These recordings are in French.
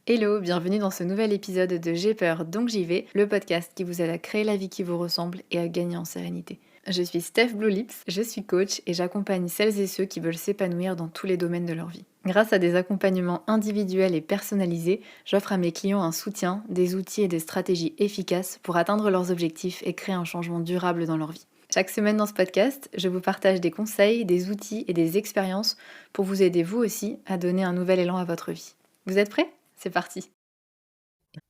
Hello, bienvenue dans ce nouvel épisode de J'ai peur donc j'y vais, le podcast qui vous aide à créer la vie qui vous ressemble et à gagner en sérénité. Je suis Steph Blue Lips, je suis coach et j'accompagne celles et ceux qui veulent s'épanouir dans tous les domaines de leur vie. Grâce à des accompagnements individuels et personnalisés, j'offre à mes clients un soutien, des outils et des stratégies efficaces pour atteindre leurs objectifs et créer un changement durable dans leur vie. Chaque semaine dans ce podcast, je vous partage des conseils, des outils et des expériences pour vous aider vous aussi à donner un nouvel élan à votre vie. Vous êtes prêts? C'est parti.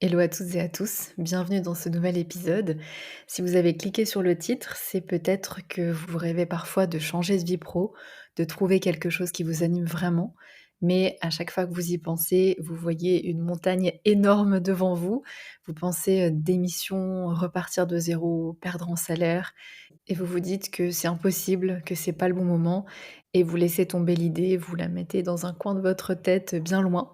Hello à toutes et à tous, bienvenue dans ce nouvel épisode. Si vous avez cliqué sur le titre, c'est peut-être que vous rêvez parfois de changer de vie pro, de trouver quelque chose qui vous anime vraiment, mais à chaque fois que vous y pensez, vous voyez une montagne énorme devant vous. Vous pensez démission, repartir de zéro, perdre en salaire, et vous vous dites que c'est impossible, que c'est pas le bon moment, et vous laissez tomber l'idée, vous la mettez dans un coin de votre tête bien loin.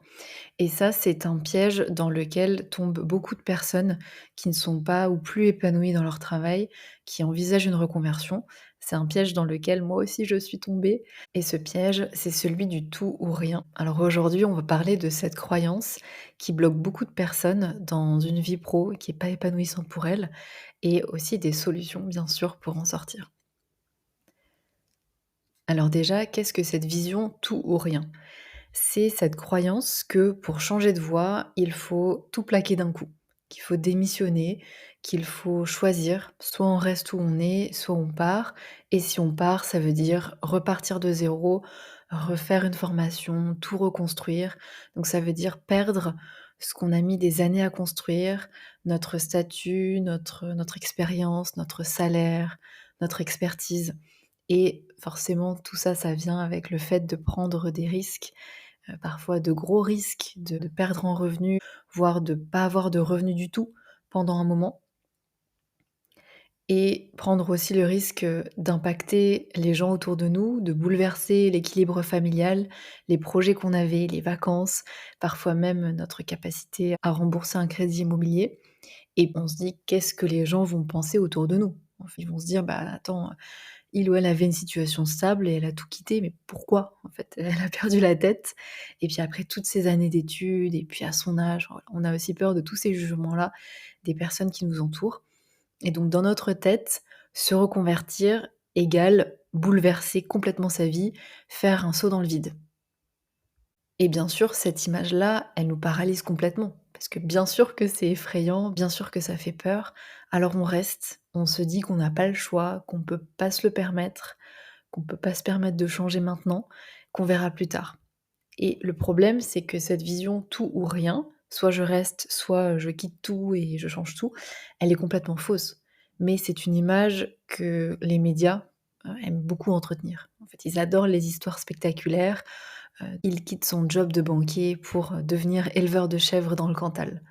Et ça, c'est un piège dans lequel tombent beaucoup de personnes qui ne sont pas ou plus épanouies dans leur travail, qui envisagent une reconversion. C'est un piège dans lequel moi aussi je suis tombée. Et ce piège, c'est celui du tout ou rien. Alors aujourd'hui, on va parler de cette croyance qui bloque beaucoup de personnes dans une vie pro qui n'est pas épanouissante pour elles, et aussi des solutions, bien sûr, pour en sortir. Alors déjà, qu'est-ce que cette vision tout ou rien? C'est cette croyance que pour changer de voie, il faut tout plaquer d'un coup, qu'il faut démissionner, qu'il faut choisir, soit on reste où on est, soit on part. Et si on part, ça veut dire repartir de zéro, refaire une formation, tout reconstruire. Donc ça veut dire perdre ce qu'on a mis des années à construire, notre statut, notre expérience, notre salaire, notre expertise. Et forcément, tout ça, ça vient avec le fait de prendre des risques, parfois de gros risques de perdre en revenus, voire de pas avoir de revenus du tout pendant un moment, et prendre aussi le risque, d'impacter les gens autour de nous, de bouleverser l'équilibre familial, les projets qu'on avait, les vacances, parfois même notre capacité à rembourser un crédit immobilier, et on se dit: «Qu'est-ce que les gens vont penser autour de nous?» Ils vont se dire: «Bah, attends, il ou elle avait une situation stable et elle a tout quitté, mais pourquoi en fait? Elle a perdu la tête, et puis après toutes ces années d'études et puis à son âge, voilà, on a aussi peur de tous ces jugements-là des personnes qui nous entourent, et donc dans notre tête, se reconvertir égale bouleverser complètement sa vie, faire un saut dans le vide. Et bien sûr, cette image-là, elle nous paralyse complètement. Parce que bien sûr que c'est effrayant, bien sûr que ça fait peur. Alors on reste, on se dit qu'on n'a pas le choix, qu'on peut pas se le permettre, qu'on peut pas se permettre de changer maintenant, qu'on verra plus tard. Et le problème, c'est que cette vision tout ou rien, soit je reste, soit je quitte tout et je change tout, elle est complètement fausse. Mais c'est une image que les médias aiment beaucoup entretenir. En fait, ils adorent les histoires spectaculaires. Il quitte son job de banquier pour devenir éleveur de chèvres dans le Cantal.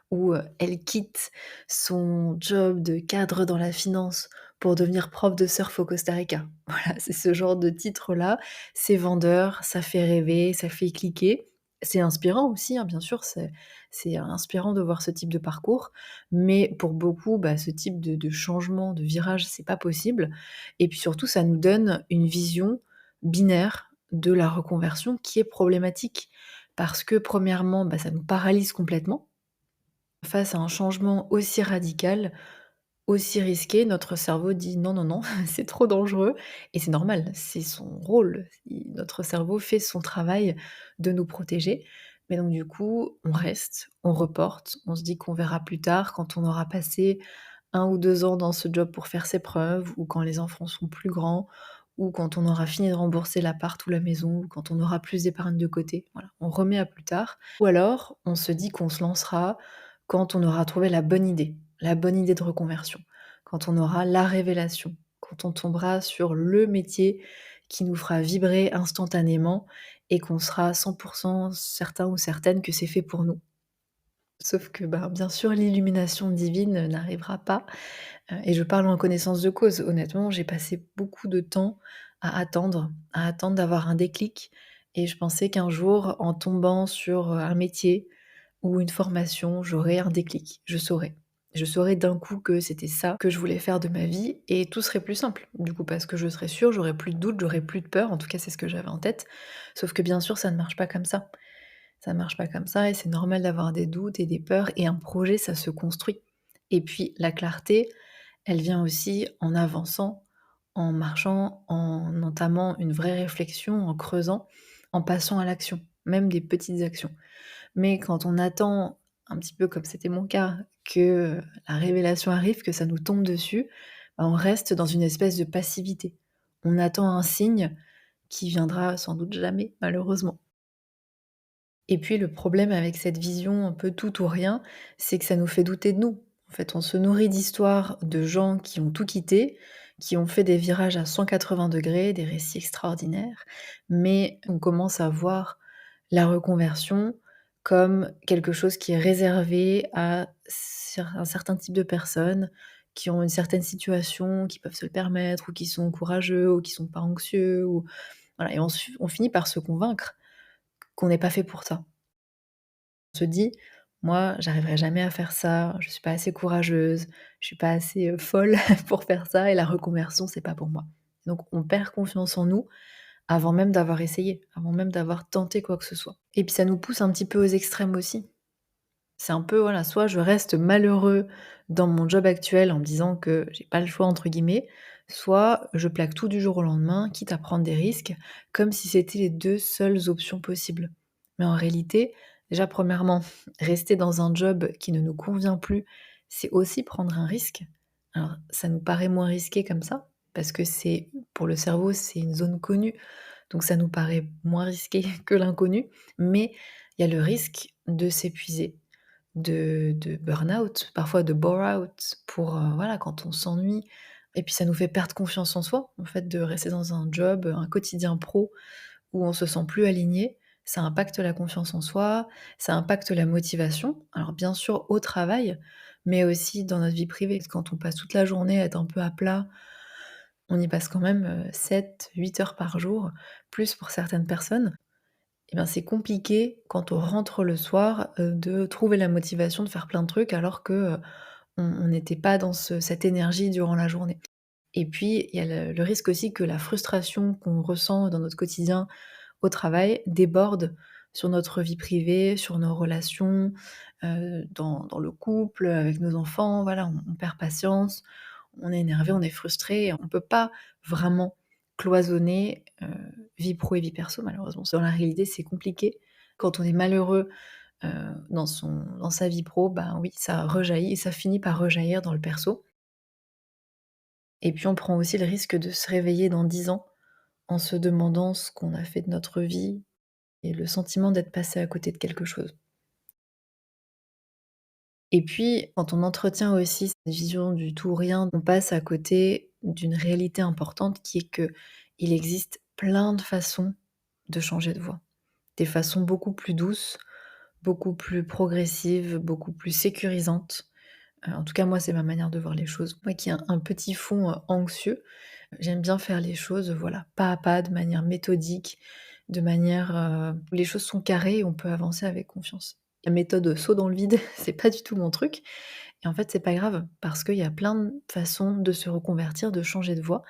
Ou elle quitte son job de cadre dans la finance pour devenir prof de surf au Costa Rica. Voilà, c'est ce genre de titre-là. C'est vendeur, ça fait rêver, ça fait cliquer. C'est inspirant aussi, hein, bien sûr, c'est inspirant de voir ce type de parcours, mais pour beaucoup, bah, ce type de changement, de virage, c'est pas possible, et puis surtout, ça nous donne une vision binaire de la reconversion qui est problématique. Parce que premièrement, bah, ça nous paralyse complètement. Face à un changement aussi radical, aussi risqué, notre cerveau dit: «Non, non, non, c'est trop dangereux», et c'est normal, c'est son rôle. Notre cerveau fait son travail de nous protéger, mais donc du coup, on reste, on reporte, on se dit qu'on verra plus tard quand on aura passé 1 ou 2 ans dans ce job pour faire ses preuves, ou quand les enfants seront plus grands, ou quand on aura fini de rembourser l'appart ou la maison, ou quand on aura plus d'épargne de côté. Voilà, on remet à plus tard. Ou alors, on se dit qu'on se lancera quand on aura trouvé la bonne idée de reconversion, quand on aura la révélation, quand on tombera sur le métier qui nous fera vibrer instantanément et qu'on sera 100 certain ou certaine que c'est fait pour nous. Sauf que, ben, bien sûr, l'illumination divine n'arrivera pas, et je parle en connaissance de cause. Honnêtement, j'ai passé beaucoup de temps à attendre d'avoir un déclic, et je pensais qu'un jour, en tombant sur, un métier ou une formation, j'aurais un déclic. Je saurais. Je saurais d'un coup que c'était ça que je voulais faire de ma vie, et tout serait plus simple. Du coup, parce que je serais sûre, j'aurais plus de doute, j'aurais plus de peur, en tout cas c'est ce que j'avais en tête. Sauf que bien sûr, ça ne marche pas comme ça. Ça marche pas comme ça et c'est normal d'avoir des doutes et des peurs et un projet, ça se construit. Et puis la clarté, elle vient aussi en avançant, en marchant, en entamant une vraie réflexion, en creusant, en passant à l'action, même des petites actions. Mais quand on attend, un petit peu comme c'était mon cas, que la révélation arrive, que ça nous tombe dessus, bah, on reste dans une espèce de passivité. On attend un signe qui viendra sans doute jamais, malheureusement. Et puis le problème avec cette vision un peu tout ou rien, c'est que ça nous fait douter de nous. En fait, on se nourrit d'histoires de gens qui ont tout quitté, qui ont fait des virages à 180°, des récits extraordinaires, mais on commence à voir la reconversion comme quelque chose qui est réservé à un certain type de personnes qui ont une certaine situation, qui peuvent se le permettre, ou qui sont courageux, ou qui sont pas anxieux, ou voilà, et on finit par se convaincre qu'on n'est pas fait pour ça. On se dit: «Moi, j'arriverai jamais à faire ça, je suis pas assez courageuse, je suis pas assez, folle pour faire ça et la reconversion, c'est pas pour moi». Donc on perd confiance en nous avant même d'avoir essayé, avant même d'avoir tenté quoi que ce soit. Et puis ça nous pousse un petit peu aux extrêmes aussi. C'est un peu, voilà, soit je reste malheureux dans mon job actuel en me disant que j'ai pas «le choix» entre guillemets, soit je plaque tout du jour au lendemain, quitte à prendre des risques, comme si c'était les 2 seules options possibles. Mais en réalité, déjà premièrement, rester dans un job qui ne nous convient plus, c'est aussi prendre un risque. Alors ça nous paraît moins risqué comme ça, parce que c'est pour le cerveau, c'est une zone connue, donc ça nous paraît moins risqué que l'inconnu, mais il y a le risque de s'épuiser, de burn-out, parfois de bore-out pour, voilà, quand on s'ennuie et puis ça nous fait perdre confiance en soi, en fait, de rester dans un job, un quotidien pro où on se sent plus aligné. Ça impacte la confiance en soi, ça impacte la motivation. Alors bien sûr au travail, mais aussi dans notre vie privée. Quand on passe toute la journée à être un peu à plat, on y passe quand même, 7-8 heures par jour, plus pour certaines personnes. Eh bien, c'est compliqué quand on rentre le soir, de trouver la motivation de faire plein de trucs alors que, on n'était pas dans cette énergie durant la journée. Et puis, il y a le risque aussi que la frustration qu'on ressent dans notre quotidien au travail déborde sur notre vie privée, sur nos relations, dans le couple, avec nos enfants. Voilà, on perd patience, on est énervé, on est frustré, on peut pas vraiment cloisonner, vie pro et vie perso malheureusement. Dans la réalité, c'est compliqué. Quand on est malheureux, dans sa vie pro, ben oui, ça rejaillit et ça finit par rejaillir dans le perso. Et puis on prend aussi le risque de se réveiller dans 10 ans en se demandant ce qu'on a fait de notre vie et le sentiment d'être passé à côté de quelque chose. Et puis, quand on entretient aussi cette vision du tout ou rien, on passe à côté d'une réalité importante qui est que il existe plein de façons de changer de voie. Des façons beaucoup plus douces, beaucoup plus progressives, beaucoup plus sécurisantes. En tout cas, moi, c'est ma manière de voir les choses. Moi qui ai un petit fond, anxieux, j'aime bien faire les choses, voilà, pas à pas, de manière méthodique, de manière, où les choses sont carrées et on peut avancer avec confiance. La méthode, saut dans le vide, c'est pas du tout mon truc et en fait, c'est pas grave parce qu'il y a plein de façons de se reconvertir, de changer de voie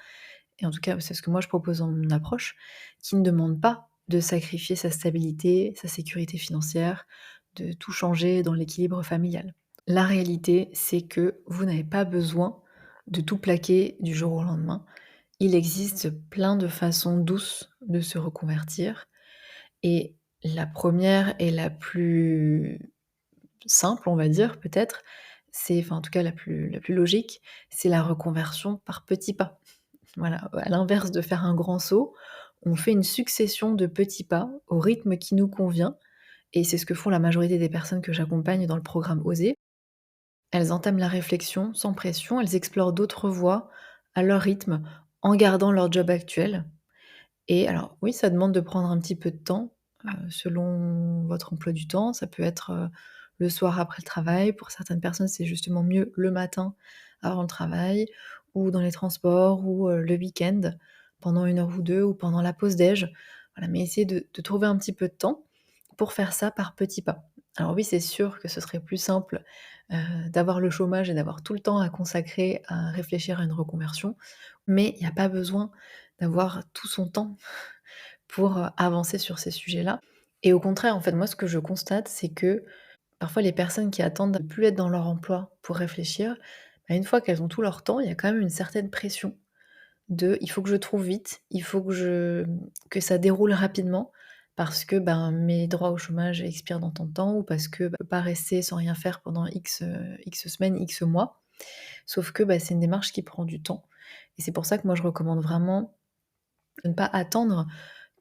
et en tout cas, c'est ce que moi je propose dans mon approche, qui ne demande pas de sacrifier sa stabilité, sa sécurité financière, de tout changer dans l'équilibre familial. La réalité, c'est que vous n'avez pas besoin de tout plaquer du jour au lendemain. Il existe plein de façons douces de se reconvertir et la première et la plus simple, on va dire peut-être, c'est enfin en tout cas la plus logique, c'est la reconversion par petits pas. Voilà, à l'inverse de faire un grand saut, on fait une succession de petits pas au rythme qui nous convient et c'est ce que font la majorité des personnes que j'accompagne dans le programme Oser. Elles entament la réflexion sans pression, elles explorent d'autres voies à leur rythme en gardant leur job actuel. Et alors oui, ça demande de prendre un petit peu de temps, selon votre emploi du temps. Ça peut être, le soir après le travail. Pour certaines personnes, c'est justement mieux le matin avant le travail ou dans les transports ou, le week-end pendant 1 heure ou 2 ou pendant la pause déj. Voilà, mais essayez de trouver un petit peu de temps pour faire ça par petits pas. Alors oui, c'est sûr que ce serait plus simple, d'avoir le chômage et d'avoir tout le temps à consacrer à réfléchir à une reconversion, mais il y a pas besoin d'avoir tout son temps pour, avancer sur ces sujets-là Et au contraire, en fait, moi, ce que je constate, c'est que parfois les personnes qui attendent de plus être dans leur emploi pour réfléchir, bah, une fois qu'elles ont tout leur temps, il y a quand même une certaine pression de: «Il faut que je trouve vite, il faut que ça déroule rapidement parce que, ben, mes droits au chômage expirent dans tant de temps ou parce que, bah, je peux pas rester sans rien faire pendant X semaines, X mois». Sauf que, bah, c'est une démarche qui prend du temps et c'est pour ça que moi je recommande vraiment de ne pas attendre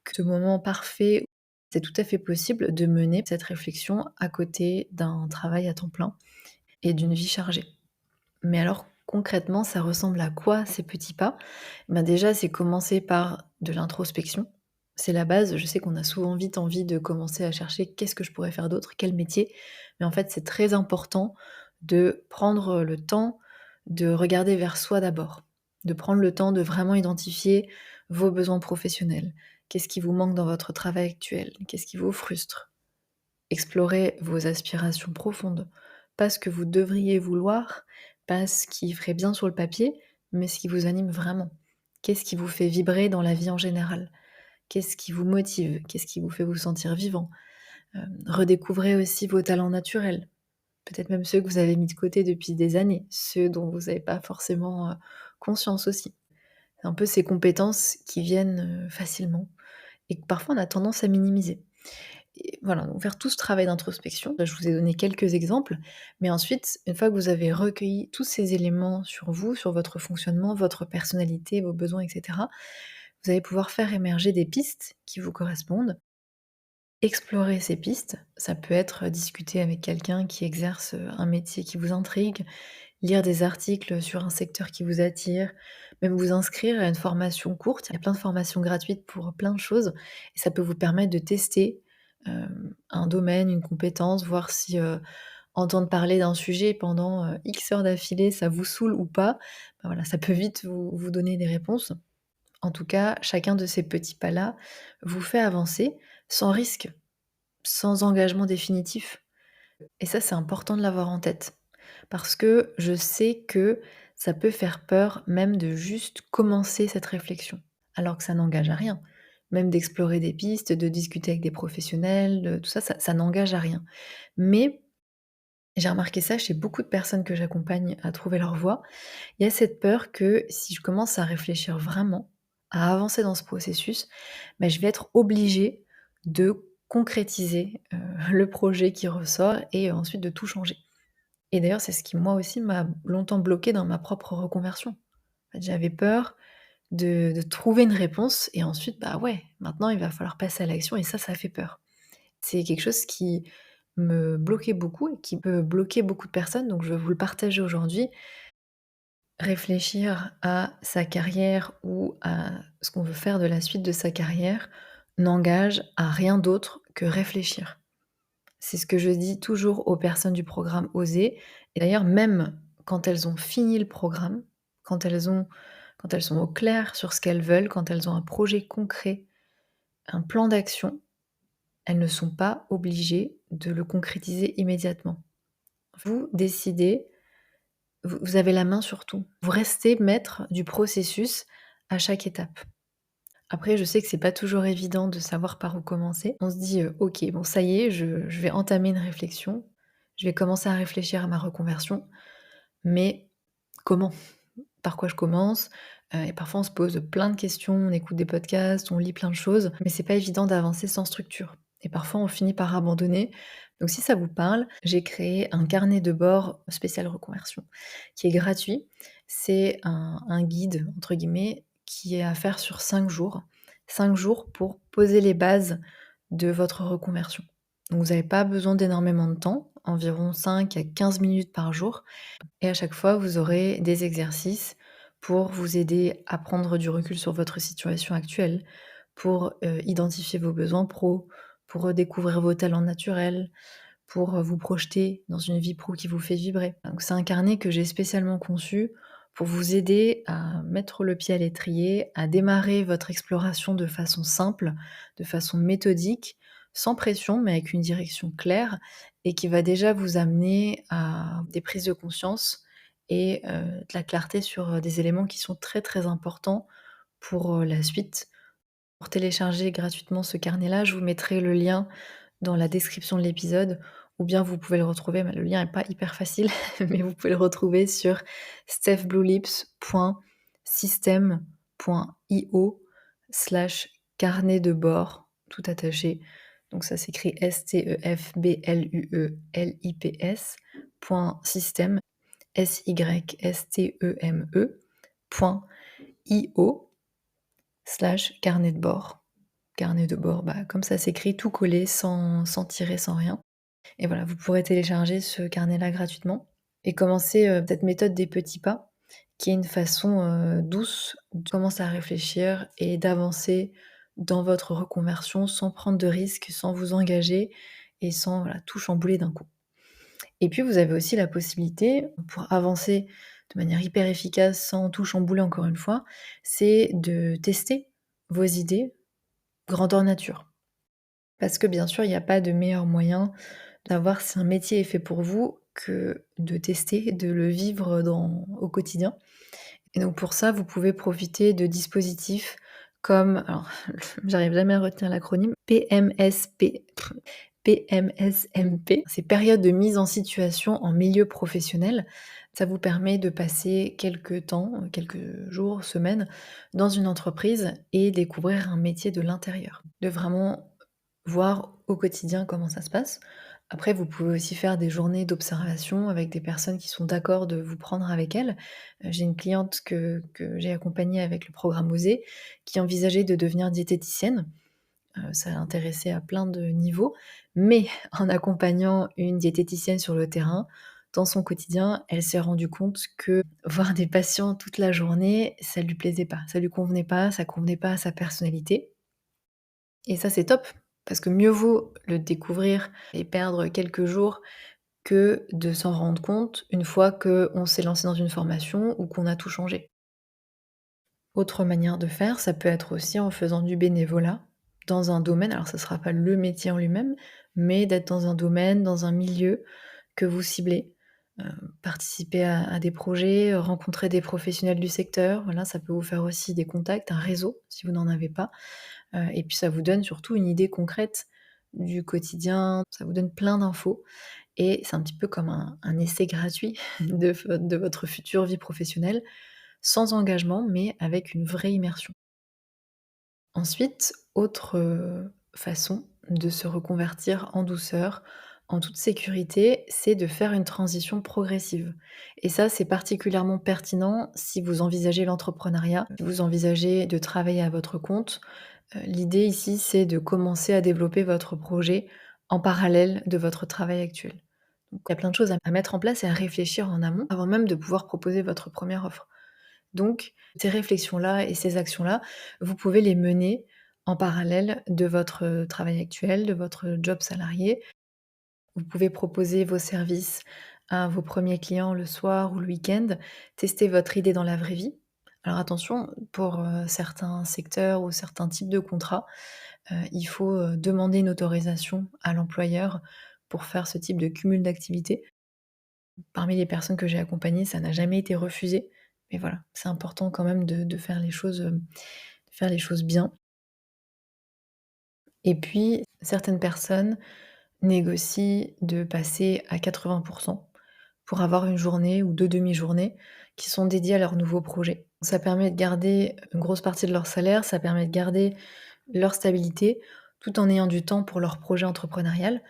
que ce moment parfait. C'est tout à fait possible de mener cette réflexion à côté d'un travail à temps plein et d'une vie chargée. Mais alors, concrètement, ça ressemble à quoi ces petits pas? Ben, déjà, c'est commencer par de l'introspection. C'est la base. Je sais qu'on a souvent vite envie de commencer à chercher qu'est-ce que je pourrais faire d'autre, quel métier. Mais en fait, c'est très important de prendre le temps de regarder vers soi d'abord, de prendre le temps de vraiment identifier vos besoins professionnels. Qu'est-ce qui vous manque dans votre travail actuel? Qu'est-ce qui vous frustre? Explorer vos aspirations profondes, pas ce que vous devriez vouloir, pas ce qui ferait bien sur le papier, mais ce qui vous anime vraiment. Qu'est-ce qui vous fait vibrer dans la vie en général? Qu'est-ce qui vous motive? Qu'est-ce qui vous fait vous sentir vivant? Redécouvrez aussi vos talents naturels, peut-être même ceux que vous avez mis de côté depuis des années, ceux dont vous n'avez pas forcément, conscience aussi. C'est un peu ces compétences qui viennent, facilement et que parfois on a tendance à minimiser. Et voilà, donc faire tout ce travail d'introspection, là je vous ai donné quelques exemples, mais ensuite, une fois que vous avez recueilli tous ces éléments sur vous, sur votre fonctionnement, votre personnalité, vos besoins et cetera, vous allez pouvoir faire émerger des pistes qui vous correspondent. Explorer ces pistes, ça peut être discuter avec quelqu'un qui exerce, un métier qui vous intrigue, lire des articles sur un secteur qui vous attire, même vous inscrire à une formation courte. Il y a plein de formations gratuites pour plein de choses et ça peut vous permettre de tester, un domaine, une compétence, voir si, entendre parler d'un sujet pendant, X heures d'affilée, ça vous saoule ou pas. Bah, voilà, ça peut vite vous donner des réponses. En tout cas, chacun de ces petits pas-là vous fait avancer sans risque, sans engagement définitif. Et ça, c'est important de l'avoir en tête. Parce que je sais que ça peut faire peur même de juste commencer cette réflexion, alors que ça n'engage à rien. Même d'explorer des pistes, de discuter avec des professionnels, tout ça, ça n'engage à rien. Mais j'ai remarqué ça chez beaucoup de personnes que j'accompagne à trouver leur voie. Il y a cette peur que si je commence à réfléchir vraiment, à avancer dans ce processus, bah, je vais être obligée de concrétiser, le projet qui ressort et ensuite de tout changer. Et d'ailleurs, c'est ce qui, moi aussi, m'a longtemps bloquée dans ma propre reconversion. En fait, j'avais peur de trouver une réponse et ensuite, bah, ouais, maintenant il va falloir passer à l'action et ça fait peur. C'est quelque chose qui me bloquait beaucoup et qui peut bloquer beaucoup de personnes, donc je vais vous le partager aujourd'hui. Réfléchir à sa carrière ou à ce qu'on veut faire de la suite de sa carrière n'engage à rien d'autre que réfléchir. C'est ce que je dis toujours aux personnes du programme Oser et d'ailleurs même quand elles ont fini le programme, quand elles sont au clair sur ce qu'elles veulent, quand elles ont un projet concret, un plan d'action, elles ne sont pas obligées de le concrétiser immédiatement. Vous décidez, vous avez la main sur tout. Vous restez maître du processus à chaque étape. Après, je sais que c'est pas toujours évident de savoir par où commencer. On se dit, «OK, bon ça y est, je vais entamer une réflexion. Je vais commencer à réfléchir à ma reconversion, mais comment? Par quoi je commence?» Et parfois on se pose plein de questions, on écoute des podcasts, on lit plein de choses, mais c'est pas évident d'avancer sans structure et parfois on finit par abandonner. Donc si ça vous parle, j'ai créé un carnet de bord spécial reconversion qui est gratuit. C'est un «guide» entre guillemets qui est à faire sur 5 jours. 5 jours pour poser les bases de votre reconversion. Donc vous n'avez pas besoin d'énormément de temps, environ 5 à 15 minutes par jour et à chaque fois, vous aurez des exercices pour vous aider à prendre du recul sur votre situation actuelle, pour, identifier vos besoins pro, pour redécouvrir vos talents naturels, pour, vous projeter dans une vie pro qui vous fait vibrer. Donc c'est un carnet que j'ai spécialement conçu pour vous aider à mettre le pied à l'étrier, à démarrer votre exploration de façon simple, de façon méthodique, sans pression, mais avec une direction claire et qui va déjà vous amener à des prises de conscience et de la clarté sur, des éléments qui sont très, très importants pour, la suite Pour télécharger gratuitement ce carnet-là, je vous mettrai le lien dans la description de l'épisode ou bien vous pouvez le retrouver, le lien est pas hyper facile, mais vous pouvez le retrouver sur stephbluelips.system.io/carnet de bord, tout attaché. Donc ça s'écrit STEFBLUELIPS .system, SYSTEME, .io/carnet de bord. Carnet de bord, bah, comme ça s'écrit, tout collé, sans tiret, sans rien. Et voilà, vous pourrez télécharger ce carnet-là gratuitement et commencer, cette méthode des petits pas, qui est une façon, douce de commencer à réfléchir et d'avancer dans votre reconversion sans prendre de risques, sans vous engager et sans, voilà, tout chambouler d'un coup. Et puis vous avez aussi la possibilité, pour avancer de manière hyper efficace sans tout chambouler encore une fois, c'est de tester vos idées grandeur nature. Parce que bien sûr, il n'y a pas de meilleur moyen d'avoir si un métier est fait pour vous que de tester, de le vivre au quotidien. Et donc pour ça, vous pouvez profiter de dispositifs comme, alors j'arrive jamais à retenir l'acronyme, PMSMP. C'est période de mise en situation en milieu professionnel. Ça vous permet de passer quelques temps, quelques jours, semaines dans une entreprise et découvrir un métier de l'intérieur. De vraiment voir au quotidien comment ça se passe. Après, vous pouvez aussi faire des journées d'observation avec des personnes qui sont d'accord de vous prendre avec elles. J'ai une cliente que j'ai accompagnée avec le programme OSER qui envisageait de devenir diététicienne. Ça l'intéressait à plein de niveaux, mais en accompagnant une diététicienne sur le terrain, dans son quotidien, elle s'est rendue compte que voir des patients toute la journée, ça lui plaisait pas, ça lui convenait pas, ça convenait pas à sa personnalité. Et ça, c'est top, parce que mieux vaut le découvrir et perdre quelques jours que de s'en rendre compte une fois qu'on s'est lancé dans une formation ou qu'on a tout changé. Autre manière de faire, ça peut être aussi en faisant du bénévolat dans un domaine, alors ça ne sera pas le métier en lui-même, mais d'être dans un domaine, dans un milieu que vous ciblez. Heu, Participer à des projets, rencontrer des professionnels du secteur, voilà, ça peut vous faire aussi des contacts, un réseau si vous n'en avez pas. Et puis ça vous donne surtout une idée concrète du quotidien, ça vous donne plein d'infos et c'est un petit peu comme un essai gratuit de votre future vie professionnelle, sans engagement, mais avec une vraie immersion. Ensuite, autre, façon de se reconvertir en douceur, en toute sécurité, c'est de faire une transition progressive et ça, c'est particulièrement pertinent si vous envisagez l'entrepreneuriat, si vous envisagez de travailler à votre compte. L'idée ici, c'est de commencer à développer votre projet en parallèle de votre travail actuel. Donc il y a plein de choses à mettre en place et à réfléchir en amont, avant même de pouvoir proposer votre première offre. Donc ces réflexions-là et ces actions-là, vous pouvez les mener en parallèle de votre travail actuel, de votre job salarié. Vous pouvez proposer vos services à vos premiers clients le soir ou le week-end, tester votre idée dans la vraie vie. Alors attention, pour, certains secteurs ou certains types de contrats, il faut, demander une autorisation à l'employeur pour faire ce type de cumul d'activités. Parmi les personnes que j'ai accompagnées, ça n'a jamais été refusé, mais voilà, c'est important quand même de faire les choses, de faire les choses bien. Et puis, certaines personnes négocient de passer à 80 pour avoir une journée ou 2 demi-journées qui sont dédiées à leur nouveau projet. Ça permet de garder une grosse partie de leur salaire, ça permet de garder leur stabilité, tout en ayant du temps pour leur projet entrepreneurial.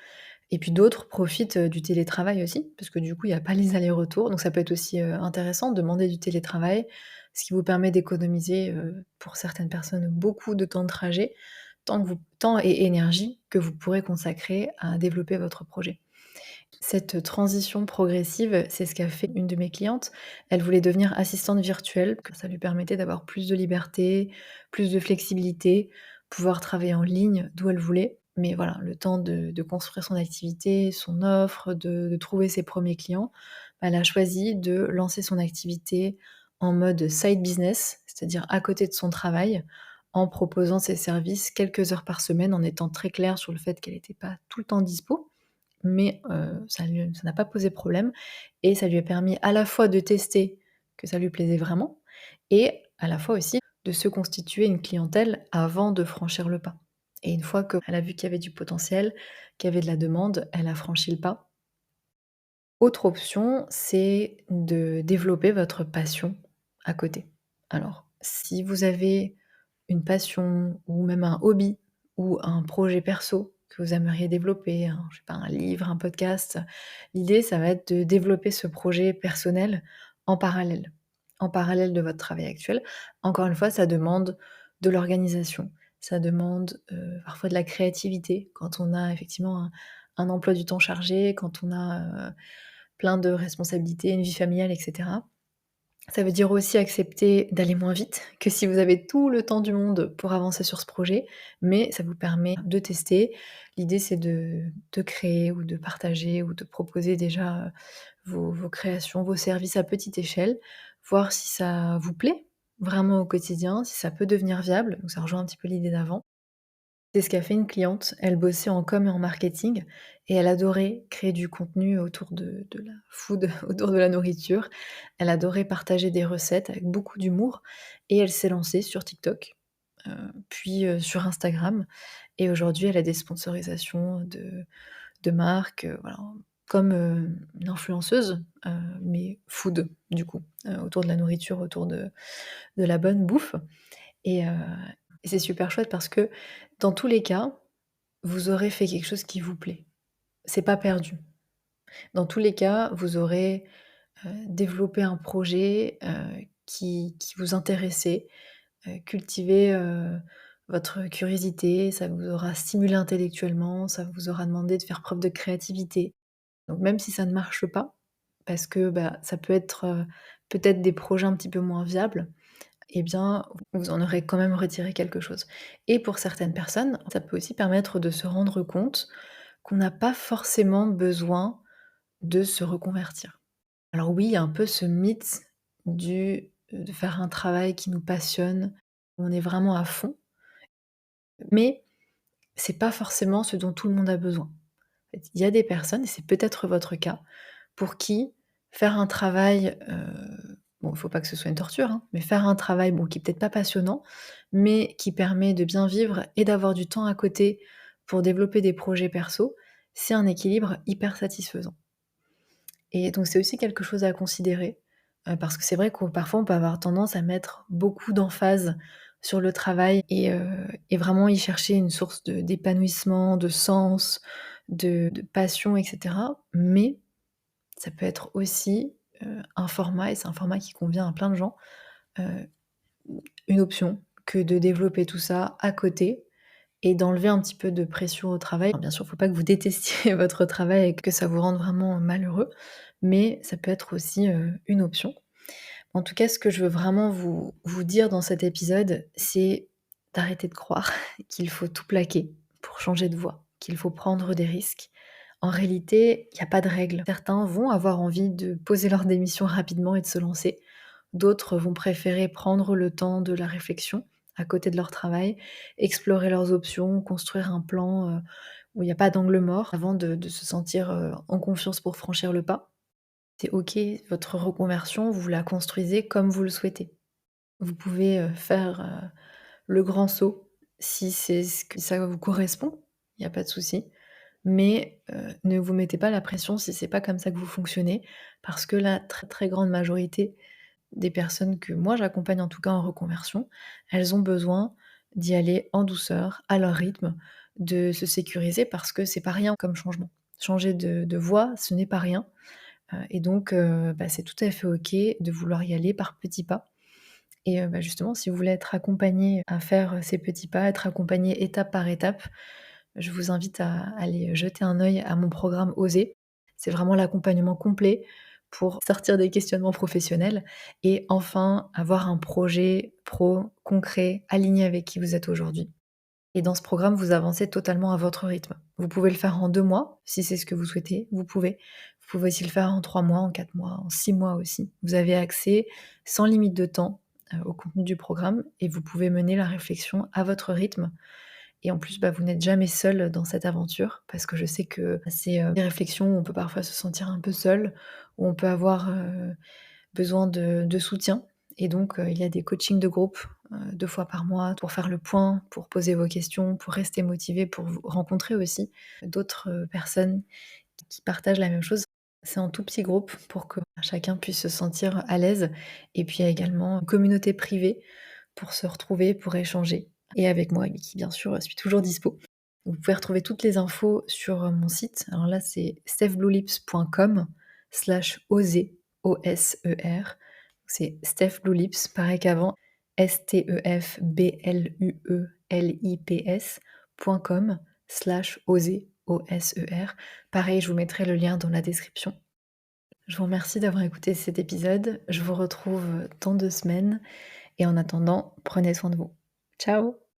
Et puis d'autres profitent, du télétravail aussi, parce que du coup, il y a pas les allers-retours, donc ça peut être aussi, intéressant de demander du télétravail, ce qui vous permet d'économiser, pour certaines personnes, beaucoup de temps de trajet, temps et énergie que vous pourrez consacrer à développer votre projet. Cette transition progressive, c'est ce qu'a fait une de mes clientes. Elle voulait devenir assistante virtuelle, que ça lui permettait d'avoir plus de liberté, plus de flexibilité, pouvoir travailler en ligne d'où elle voulait. Mais voilà, le temps de construire son activité, son offre, de trouver ses premiers clients, bah, elle a choisi de lancer son activité en mode side business, c'est-à-dire à côté de son travail, en proposant ses services quelques heures par semaine, en étant très claire sur le fait qu'elle n'était pas tout le temps dispo. Mais ça n'a pas posé problème et ça lui a permis à la fois de tester que ça lui plaisait vraiment et à la fois aussi de se constituer une clientèle avant de franchir le pas. Et une fois qu'elle a vu qu'il y avait du potentiel, qu'il y avait de la demande, elle a franchi le pas. Autre option, c'est de développer votre passion à côté. Alors, si vous avez une passion ou même un hobby ou un projet perso que vous aimeriez développer, je sais pas, un livre, un podcast, l'idée, ça va être de développer ce projet personnel en parallèle. En parallèle de votre travail actuel. Encore une fois, ça demande de l'organisation, ça demande, parfois de la créativité quand on a effectivement un emploi du temps chargé, quand on a, plein de responsabilités, une vie familiale et cetera. Ça veut dire aussi accepter d'aller moins vite que si vous avez tout le temps du monde pour avancer sur ce projet, mais ça vous permet de tester. L'idée, c'est de créer ou de partager ou de proposer déjà, vos créations, vos services à petite échelle, voir si ça vous plaît vraiment au quotidien, si ça peut devenir viable. Donc ça rejoint un petit peu l'idée d'avant. C'est ce qu'a fait une cliente. Elle bossait en com et en marketing et elle adorait créer du contenu autour de la food, autour de la nourriture. Elle adorait partager des recettes avec beaucoup d'humour et elle s'est lancée sur TikTok, puis, sur Instagram et aujourd'hui elle a des sponsorisations de marques, voilà, comme, une influenceuse, mais food du coup, autour de la nourriture, autour de la bonne bouffe et c'est super chouette parce que dans tous les cas, vous aurez fait quelque chose qui vous plaît. C'est pas perdu. Dans tous les cas, vous aurez, développé un projet, qui vous intéressait, cultivé, votre curiosité, ça vous aura stimulé intellectuellement, ça vous aura demandé de faire preuve de créativité. Donc même si ça ne marche pas, parce que, bah, ça peut être, peut-être des projets un petit peu moins viables, eh bien, vous en aurez quand même retiré quelque chose. Et pour certaines personnes, ça peut aussi permettre de se rendre compte qu'on n'a pas forcément besoin de se reconvertir. Alors oui, il y a un peu ce mythe de faire un travail qui nous passionne, où on est vraiment à fond, mais c'est pas forcément ce dont tout le monde a besoin. En fait, il y a des personnes, et c'est peut-être votre cas, pour qui faire un travail, bon, il faut pas que ce soit une torture, hein, mais faire un travail, bon, qui est peut-être pas passionnant, mais qui permet de bien vivre et d'avoir du temps à côté pour développer des projets perso, c'est un équilibre hyper satisfaisant. Et donc c'est aussi quelque chose à considérer, parce que c'est vrai qu'on parfois on peut avoir tendance à mettre beaucoup d'emphase sur le travail et vraiment y chercher une source d'épanouissement, de sens, de passion et cetera. Mais ça peut être aussi, un format et c'est un format qui convient à plein de gens, heu, une option que de développer tout ça à côté et d'enlever un petit peu de pression au travail. Alors bien sûr, il ne faut pas que vous détestiez votre travail et que ça vous rende vraiment malheureux, mais ça peut être aussi, une option. En tout cas, ce que je veux vraiment vous dire dans cet épisode, c'est d'arrêter de croire qu'il faut tout plaquer pour changer de voie, qu'il faut prendre des risques. En réalité, il y a pas de règle. Certains vont avoir envie de poser leur démission rapidement et de se lancer. D'autres vont préférer prendre le temps de la réflexion à côté de leur travail, explorer leurs options, construire un plan, où il y a pas d'angle mort avant de se sentir, en confiance pour franchir le pas. C'est OK, votre reconversion, vous la construisez comme vous le souhaitez. Vous pouvez, faire, le grand saut si c'est ce que ça vous correspond, il y a pas de souci. Mais, ne vous mettez pas la pression si c'est pas comme ça que vous fonctionnez, parce que la très, très grande majorité des personnes que moi j'accompagne en tout cas en reconversion, elles ont besoin d'y aller en douceur, à leur rythme, de se sécuriser parce que c'est pas rien comme changement. Changer de voie, ce n'est pas rien. Et donc, bah, c'est tout à fait OK de vouloir y aller par petits pas et bah, justement, si vous voulez être accompagné à faire, ces petits pas, être accompagné étape par étape, je vous invite à aller jeter un œil à mon programme Oser. C'est vraiment l'accompagnement complet pour sortir des questionnements professionnels et enfin avoir un projet pro concret, aligné avec qui vous êtes aujourd'hui. Et dans ce programme, vous avancez totalement à votre rythme. Vous pouvez le faire en 2 mois, si c'est ce que vous souhaitez, vous pouvez. Vous pouvez aussi le faire en 3 mois, en 4 mois, en 6 mois aussi. Vous avez accès sans limite de temps, au contenu du programme et vous pouvez mener la réflexion à votre rythme et en plus, bah, vous n'êtes jamais seul dans cette aventure parce que je sais que c'est, des réflexions où on peut parfois se sentir un peu seul, où on peut avoir, besoin de soutien et donc il y a des coachings de groupe, 2 fois par mois pour faire le point, pour poser vos questions, pour rester motivé, pour vous rencontrer aussi d'autres, personnes qui partagent la même chose. C'est en tout petit groupe pour que chacun puisse se sentir à l'aise et puis il y a également une communauté privée pour se retrouver, pour échanger et avec moi qui bien sûr suis toujours dispo. Vous pouvez retrouver toutes les infos sur, mon site. Alors là, c'est stephbluelips.com/oser, O-S-E-R. C'est Steph Blue Lips, pareil qu'avant, stefbluelips.com/oser, O-S-E-R. Pareil, je vous mettrai le lien dans la description. Je vous remercie d'avoir écouté cet épisode. Je vous retrouve dans 2 semaines et en attendant, prenez soin de vous. Ciao!